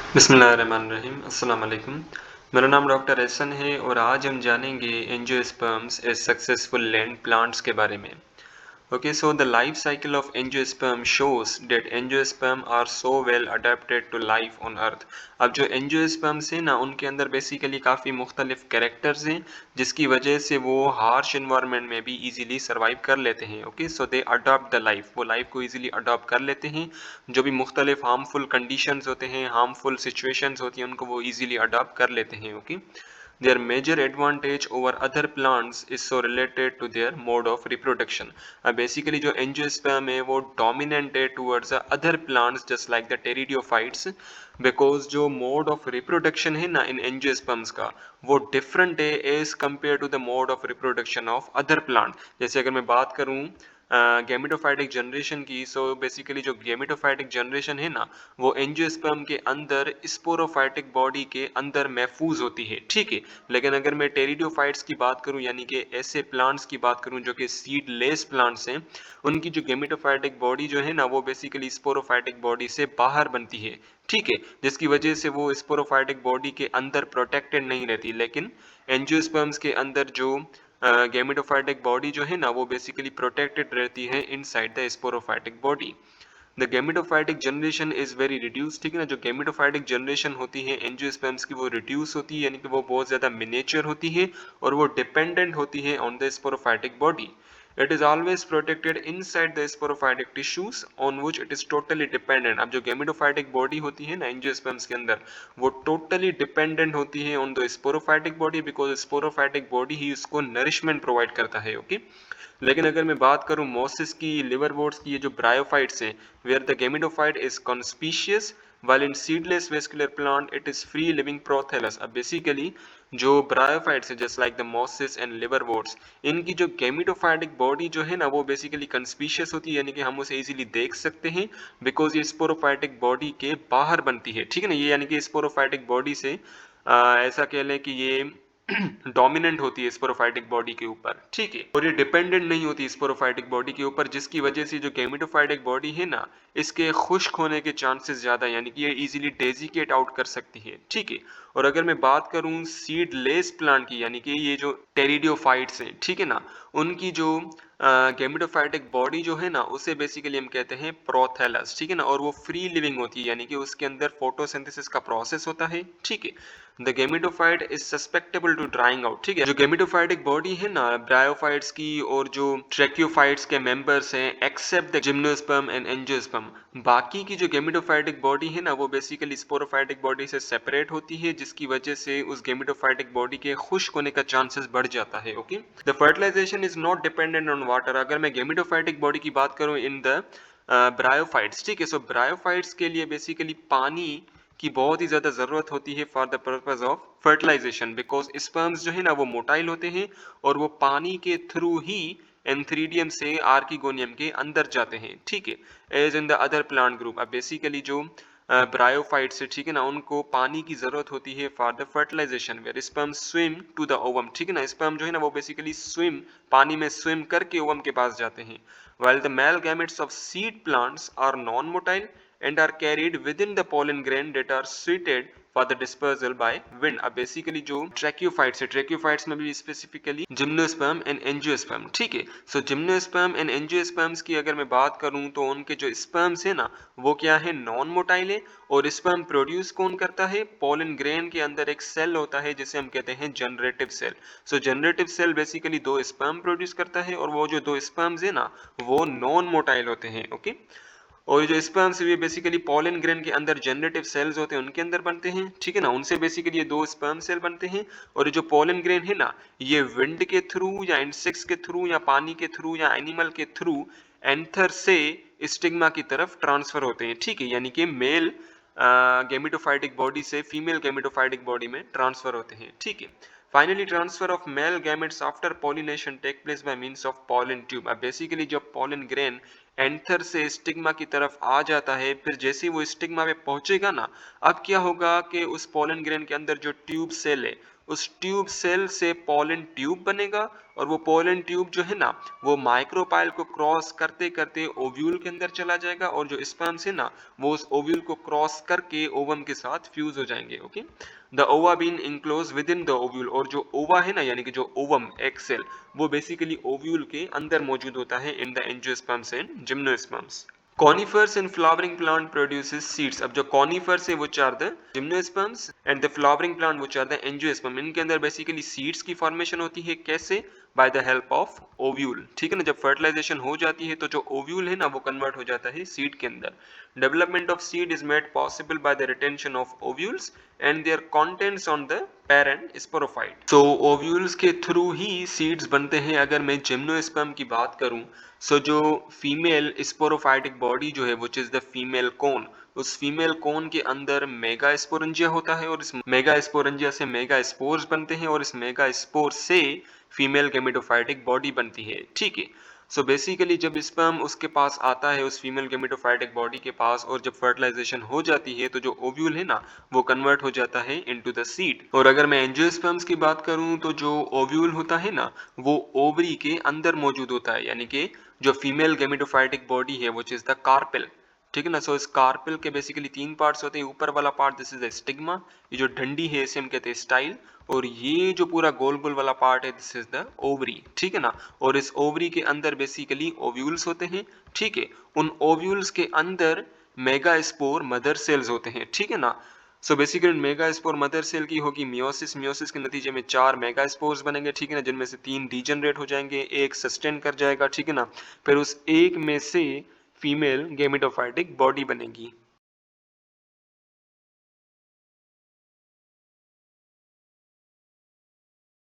बिस्मिल्लाहिर्रहमानिर्रहीम अस्सलाम वालेकुम। मेरा नाम डॉक्टर एहसन है और आज हम जानेंगे angiosperms as successful land plants के बारे में। Okay, so the life cycle of angiosperm shows that angiosperm are so well adapted to life on earth। अब जो angiosperms हैं ना उनके अंदर बेसिकली काफ़ी मुख्तलिफ कैरेक्टर्स हैं जिसकी वजह से वो हार्श इन्वायरमेंट में भी इजीली सर्वाइव कर लेते हैं। Okay, so they adopt the life, वो लाइफ को इजीली अडॉप्ट कर लेते हैं। जो भी मुख्तलिफ हार्मफुल कंडीशंस होते हैं, हार्मफुल सिचुएशंस होती हैं, उनको वो इजीली अडॉप्ट कर लेते हैं। Okay, their major advantage over other plants is so related to their mode of reproduction। Basically जो एंजियोस्पर्म है वो डोमिनेंट है towards other plants just like the pteridophytes, because जो मोड ऑफ रिप्रोडक्शन है ना इन एंजियोस्पर्म्स का वो different है as compare to the mode of reproduction of other plant. जैसे अगर मैं बात करूँ गैमेटोफाइटिक जनरेशन की, सो बेसिकली जो गैमेटोफाइटिक जनरेशन है ना वो एंजियोस्पर्म के अंदर स्पोरोफाइटिक बॉडी के अंदर महफूज होती है। ठीक है, लेकिन अगर मैं टेरिडियोफाइट्स की बात करूं यानी कि ऐसे प्लांट्स की बात करूं जो कि सीडलेस प्लांट्स हैं, उनकी जो गैमेटोफाइटिक बॉडी जो है ना वो बेसिकली स्पोरोफाइटिक बॉडी से बाहर बनती है। ठीक है, जिसकी वजह से वो स्पोरोफाइटिक बॉडी के अंदर प्रोटेक्टेड नहीं रहती। लेकिन एंजियोस्पर्म्स के अंदर जो गैमेटोफाइटिक बॉडी जो है ना वो बेसिकली प्रोटेक्टेड रहती है inside the sporophytic body. The gametophytic generation is very reduce. ठीक है ना, जो गैमेटोफाइटिक जनरेशन होती है एंजियोस्पर्म्स की वो रिड्यूस होती है, यानी कि वो बहुत ज्यादा मिनिएचर होती है और वो डिपेंडेंट होती है on the sporophytic body. It is always protected inside the sporophytic tissues on which it is totally dependent. अब जो गैमेटोफाइटिक बॉडी होती है ना एंजियोस्पर्म्स के अंदर वो टोटली डिपेंडेंट होती है on the sporophytic body, because sporophytic body ही उसको नरिशमेंट प्रोवाइड करता है। ओके, लेकिन अगर मैं बात करूं मोसिस की, लिवरवोर्ट्स की, ये जो ब्रायोफाइट्स हैं, where the gametophyte is conspicuous while in seedless vascular plant it is free living prothallus। अब बेसिकली जो ब्रायोफाइट्स है जस्ट लाइक द मोसिस एंड लिवरवोर्ट्स, इनकी जो गैमेटोफाइटिक बॉडी जो है ना वो बेसिकली कंस्पीशियस होती है, यानी कि हम उसे इजीली देख सकते हैं बिकॉज ये स्पोरोफाइटिक बॉडी के बाहर बनती है। ठीक है ना, ये यानी कि स्पोरोफाइटिक बॉडी से ऐसा कह लें कि ये डोमिनेंट होती है स्पोरोफाइटिक बॉडी के ऊपर। ठीक है, और ये डिपेंडेंट नहीं होती स्पोरोफाइटिक बॉडी के ऊपर, जिसकी वजह से जो गैमेटोफाइटिक बॉडी है ना इसके खुश्क होने के चांसेस ज्यादा, यानी कि ये इजीली डेजिकेट आउट कर सकती है। ठीक है, और अगर मैं बात करूं सीडलेस प्लांट की, यानी कि ये जो टेरिडियोफाइट्स हैं, ठीक है ना, उनकी जो गैमेटोफाइटिक बॉडी जो है ना उसे बेसिकली हम कहते हैं प्रोथैलस। ठीक है ना, और वो फ्री लिविंग होती है, यानी कि उसके अंदर फोटोसिंथेसिस का प्रोसेस होता है। ठीक है, the gametophyte is susceptible to drying out. ठीक है, जो गेमिटोफाइटिक बॉडी है ना ब्रायोफाइट्स की और जो ट्रैक्योफाइट्स के मेंबर्स हैं except the gymnosperm and angiosperm, बाकी की जो गेमिटोफाइटिक बॉडी है ना वो बेसिकली स्पोरोफाइटिक बॉडी से सेपरेट होती है, जिसकी वजह से उस गेमिटोफाइटिक बॉडी के खुश्क होने का चांसेस बढ़ जाता है। Okay, the fertilisation is not dependent on water. अगर मैं गेमिटोफाइटिक बॉडी की बात करूं इन द ब्रायोफाइट्स, ठीक है, सो ब्रायोफाइट्स के लिए बेसिकली पानी की बहुत ही ज्यादा जरूरत होती है for the purpose of fertilisation, because sperms जो है ना वो मोटाइल होते हैं और वो पानी के थ्रू ही एंथ्रीडियम से आर्किगोनियम के अंदर जाते हैं। ठीक है, as in the other plant group. अब बेसिकली जो ब्रायोफाइट्स है, ठीक है ना, उनको पानी की जरूरत होती है for the fertilisation where sperm swim to the ovum. ठीक है ना, स्पर्म जो है ना वो बेसिकली स्विम, पानी में स्विम करके ओवम के पास जाते हैं। while the male gametes of seed plants are non-motile and are carried within the pollen grain that are suited for the dispersal by wind। अब बेसिकली जो ट्रैक्योफाइट्स है, ट्रैक्योफाइट्स में भी स्पेसिफिकली जिम्नोस्पर्म एंड एंजियोस्पर्म। ठीक है, सो gymnosperm and angiosperms की अगर मैं बात करूं तो उनके जो स्पर्म्स है ना वो क्या है, नॉन मोटाइल है। और स्पर्म प्रोड्यूस कौन करता है, पोलन ग्रेन के अंदर एक सेल होता है जिसे हम कहते हैं जनरेटिव सेल। सो जनरेटिव सेल बेसिकली दो स्पर्म प्रोड्यूस करता है और वो जो दो स्पर्म्स है ना वो नॉन मोटाइल होते हैं। ओके, और जो स्पर्म्स ये बेसिकली पोलन ग्रेन के अंदर जनरेटिव सेल्स होते हैं उनके अंदर बनते हैं। ठीक है ना, उनसे बेसिकली ये दो स्पर्म सेल बनते हैं। और ये जो पोलन ग्रेन है ना ये विंड के थ्रू या इंसेक्ट्स के थ्रू या पानी के थ्रू या एनिमल के थ्रू एंथर से स्टिग्मा की तरफ ट्रांसफर होते हैं। ठीक है, यानी कि मेल गैमेटोफाइटिक बॉडी से फीमेल गैमेटोफाइटिक बॉडी में ट्रांसफर होते हैं। ठीक है, finally transfer of male gametes after pollination take place by means of pollen tube. अब बेसिकली जब पॉलन ग्रेन एंथर से स्टिग्मा की तरफ आ जाता है, फिर जैसे ही वो स्टिग्मा पे पहुंचेगा ना, अब क्या होगा कि उस पॉलन ग्रेन के अंदर जो ट्यूब सेल है उस ट्यूब सेल से पोलन ट्यूब बनेगा और वो पोलन ट्यूब जो है ना वो माइक्रोपाइल को क्रॉस करते करते ओव्यूल के अंदर चला जाएगा और जो स्पर्म्स है ना वो उस ओव्यूल को क्रॉस करके ओवम के साथ फ्यूज हो जाएंगे। Okay, the ova been enclose within the ovule, और जो ओवा है ना यानी कि जो ओवम एग सेल वो बेसिकली ओव्यूल के अंदर मौजूद होता है in the angiosperms and gymnosperms. Conifers and flowering plant produces seeds। अब जो conifers है which are the gymnosperms and the flowering plant which are the angiosperm, इनके अंदर बेसिकली सीड्स की फॉर्मेशन होती है। कैसे? By the help of ovule. ठीक है ना, जब फर्टिलाइजेशन हो जाती है तो जो ओव्यूल है ना वो कन्वर्ट हो जाता है सीड के अंदर। Development of seed is made possible by the retention of ovules and their contents on the parent sporophyte. तो ओव्यूल्स के थ्रू ही सीड्स बनते हैं। अगर मैं जिम्नोस्पर्म की बात करूं, सो जो फीमेल स्पोरोफाइटिक बॉडी जो है which is the female cone, उस फीमेल कोन के अंदर मेगा स्पोरेंजिया होता है और इस मेगा स्पोरेंजिया से मेगा स्पोर्स बनते हैं और इस मेगा स्पोर से फीमेल गेमेटोफाइटिक बॉडी बनती है। ठीक है, सो बेसिकली जब स्पर्म उसके पास आता है उस फीमेल गेमेटोफाइटिक बॉडी के पास और जब फर्टिलाइजेशन हो जाती है तो जो ओव्यूल है ना वो कन्वर्ट हो जाता है इनटू द सीड। और अगर मैं एंजियोस्पर्म्स की बात करूं तो जो ओव्यूल होता है ना वो ओवरी के अंदर मौजूद होता है, यानी कि जो फीमेल गेमेटोफाइटिक बॉडी है विच इज द कार्पेल। ठीक है ना, सो इस कार्पेल के बेसिकली तीन पार्ट्स होते हैं। ऊपर वाला part this is the stigma, ये जो डंडी है इसे हम कहते हैं स्टाइल, और ये जो पूरा गोल गोल वाला पार्ट है दिस इज द ओवरी। ठीक है ना, और इस ओवरी के अंदर बेसिकली ओव्यूल्स होते हैं। ठीक है, उन ओव्यूल्स के अंदर मेगास्पोर मदर सेल्स होते हैं। ठीक है ना, so basically megaspore mother cell की होगी मियोसिस, मियोसिस के नतीजे में 4 मेगास्पोर्स बनेंगे। ठीक है ना, जिनमें से 3 डीजनरेट हो जाएंगे, एक सस्टेन कर जाएगा। ठीक है ना, फिर उस एक में से फीमेल गेमेटोफाइटिक बॉडी बनेगी।